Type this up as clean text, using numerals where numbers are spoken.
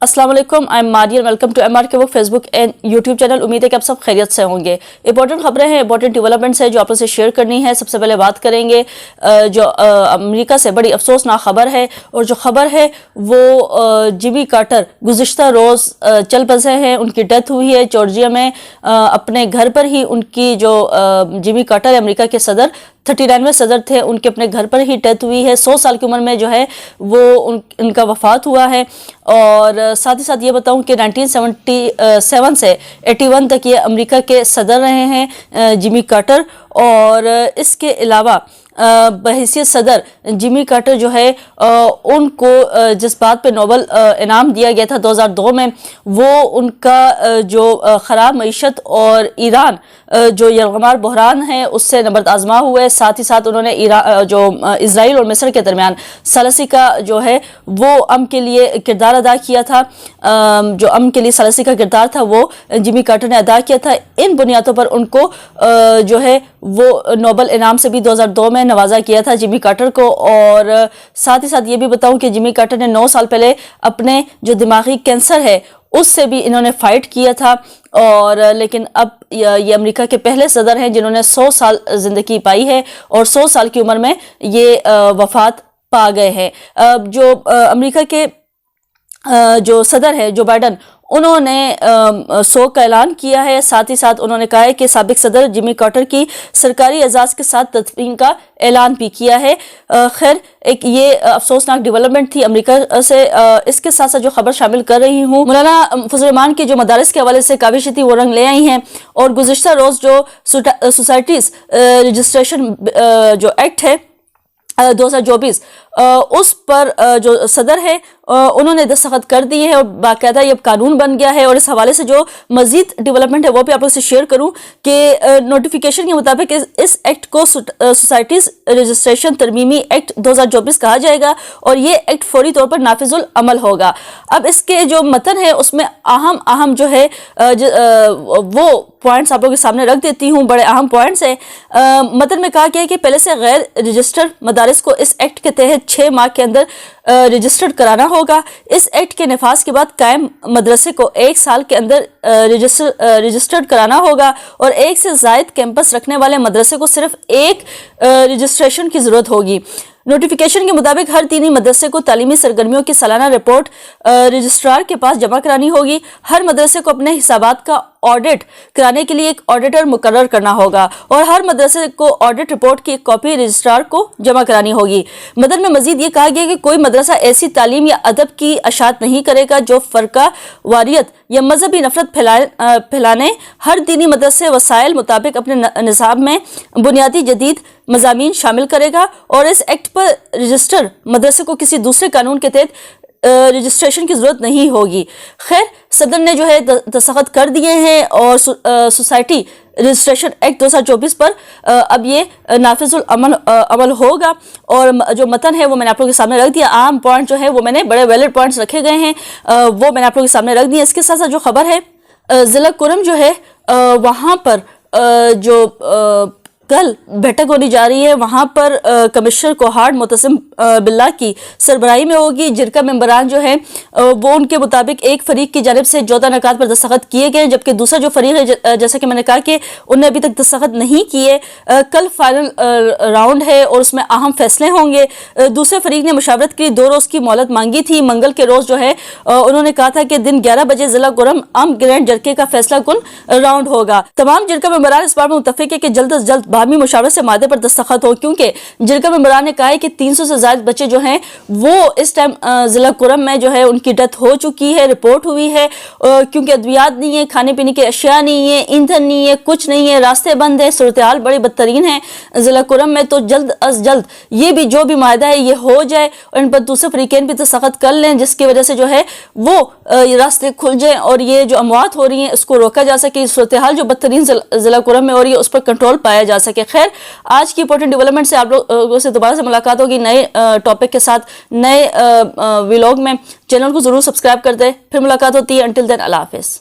अस्सलाम वालेकुम, I am Marian. Welcome to MRK book Facebook and YouTube channel. उम्मीद है कि आप सब खैरियत से होंगे। इंपॉर्टेंट खबरें हैं, इंपॉर्टेंट डेवलपमेंट्स है जो आप लोग से शेयर करनी है। सबसे पहले बात करेंगे जो अमेरिका से बड़ी अफसोसनाक खबर है, और जो खबर है वो जिमी कार्टर गुज़िश्ता रोज़ चल बसे हैं। उनकी डेथ हुई है जॉर्जिया में, अपने घर पर ही। उनकी जो जिमी कार्टर अमेरिका के सदर 39वें सदर थे, उनके अपने घर पर ही डेथ हुई है। 100 साल की उम्र में जो है वो उनका वफ़ात हुआ है। और साथ ही साथ ये बताऊं कि 1977 से 81 तक ये अमेरिका के सदर रहे हैं जिमी कार्टर। और इसके अलावा बहैसियत सदर जिमी कार्टर जो है उनको जिस बात पे नोबल इनाम दिया गया था 2002 में, वो उनका जो ख़राब मईशत और ईरान जो यलगमार बहरान है उससे नबर्द आजमा हुए। साथ ही साथ उन्होंने जो इजराइल और मिस्र के दरमियान सलसी का जो है वो अमन के लिए किरदार अदा किया था। जो अमन के लिए सलसी का किरदार था वो जिमी कार्टर ने अदा किया था। इन बुनियादों पर उनको जो है वो नोबल इनाम से भी 2002 में नवाजा किया था जिमी कार्टर को। और साथ ही साथ ये भी बताऊं कि जिमी कार्टर ने 9 साल पहले अपने जो दिमागी कैंसर है उससे भी इन्होंने फाइट किया था। और लेकिन अब ये अमेरिका के पहले सदर हैं जिन्होंने 100 साल ज़िंदगी पाई है, और 100 साल की उम्र में ये वफ़ात पा गए हैं। जो अमेरिका के जो सदर है जो बाइडन, उन्होंने शोक का ऐलान किया है। साथ ही साथ उन्होंने कहा है कि साबिक सदर जिमी कार्टर की सरकारी एजाज़ के साथ तदफीन का ऐलान भी किया है। खैर, एक ये अफसोसनाक डेवलपमेंट थी अमेरिका से। इसके साथ साथ जो खबर शामिल कर रही हूँ, मौलाना फजल रहमान की जो मदारिस के हवाले से काविश थी वो रंग ले आई हैं। और गुज़िश्ता रोज़ जो सोसाइटीज़ रजिस्ट्रेशन जो एक्ट है 2024 उस पर जो सदर है उन्होंने दस्तखत कर दिए हैं, और बाकायदा ये कानून बन गया है। और इस हवाले से जो मजीद डेवलपमेंट है वो भी आप लोग से शेयर करूं कि नोटिफिकेशन के मुताबिक इस एक्ट को सोसाइटीज़ रजिस्ट्रेशन तरमीमी एक्ट 2024 कहा जाएगा, और ये एक्ट फौरी तौर पर नाफिजुल अमल होगा। अब इसके जो मतन है उसमें अहम जो है वो पॉइंट्स आप लोगों के सामने रख देती हूँ। बड़े अहम पॉइंट्स हैं। मतन में कहा गया है कि पहले से गैर रजिस्टर्ड मदारिस को इस एक्ट के तहत 6 माह के अंदर रजिस्टर्ड कराना होगा। इस एक्ट के नफाज के बाद कायम मदरसे को 1 साल के अंदर रजिस्टर्ड कराना होगा, और 1 से ज़ायद कैंपस रखने वाले मदरसे को सिर्फ 1 रजिस्ट्रेशन की ज़रूरत होगी। नोटिफिकेशन के मुताबिक हर दीनी मदरसे को तालीमी सरगर्मियों की सालाना रिपोर्ट रजिस्ट्रार के पास जमा करानी होगी। हर मदरसे को अपने हिसाबात का ऑडिट कराने के लिए एक ऑडिटर मुकर्रर करना होगा, और हर मदरसे को ऑडिट रिपोर्ट की एक कॉपी रजिस्ट्रार को जमा करानी होगी। मदन में मजीद ये कहा गया कि कोई मदरसा ऐसी तालीम या अदब की अशात नहीं करेगा जो फ़रका वारियत या मजहबी नफरत फैलाने। हर दीनी मदरसे वसाइल मुताबिक अपने निज़ाम में बुनियादी जदीद मज़ामीन शामिल करेगा, और इस एक्ट पर रजिस्टर मदरसे को किसी दूसरे कानून के तहत रजिस्ट्रेशन की ज़रूरत नहीं होगी। खैर, सदर ने जो है दस्तखत कर दिए हैं, और सोसाइटी रजिस्ट्रेशन एक्ट 2024 पर अब ये नाफिजुल अमल होगा। और जो मतन है वो मैंने आप लोगों के सामने रख दिया। आम पॉइंट जो है वो मैंने बड़े वैलिड पॉइंट्स रखे गए हैं, वो मैंने आप लोगों के सामने रख दिए। इसके साथ साथ जो खबर है ज़िला कुरम जो है वहाँ पर जो कल बैठक होने जा रही है, वहाँ पर कमिश्नर कोहार्ड मुतसिम बिल्ला की सरबराही में होगी। जिरका मेंबरान जो है वो उनके मुताबिक एक फरीक की जानिब से 14 नकात पर दस्तखत किए गए, जबकि दूसरा जो फरीक है जैसा कि मैंने कहा कि उन्हें अभी तक दस्तखत नहीं किए। कल फाइनल राउंड है और उसमें अहम फैसले होंगे। दूसरे फरीक ने मुशावरत के लिए 2 रोज़ की मोहलत मांगी थी। मंगल के रोज़ जो है उन्होंने कहा था कि दिन 11 बजे ज़िला कुरम आम ग्रैंड जरके का फैसला कुन राउंड होगा। तमाम जिरका मेंबरान इस बार में मुतफिक है कि जल्द अज जल्द बाहमी मुशावरत से मादे पर दस्तखत हो, क्योंकि जिरका मेंबरान ने कहा है कि 300 से ज्यादा बच्चे जो हैं वो इस टाइम जिला कुरम में जो है उनकी डेथ हो चुकी है, रिपोर्ट हुई है, क्योंकि अद्वियात नहीं है, खाने पीने की अशिया नहीं है, ईंधन नहीं है, कुछ नहीं है, रास्ते बंद है, सूरत हाल बड़ी बदतरीन है जिला कुरम में। तो जल्द अज जल्द ये भी जो भी मायदा है ये हो जाए, और इन पर दूसरे फरीकैन भी दस्तखत कर लें, जिसकी वजह से जो है वो रास्ते खुल जाए और ये जो अमवात हो रही हैं उसको रोका जा सके। सूरत हाल जो बदतरीन जिला कुरम में हो रही है उस पर कंट्रोल पाया जा सके। खैर, आज की इंपॉर्टेंट डेवलपमेंट से आप लोगों से दोबारा से मुलाकात होगी नए टॉपिक के साथ, नए व्लॉग में। चैनल को जरूर सब्सक्राइब कर दें। फिर मुलाकात होती है। अंटिल देन, अल्लाह हाफिज़।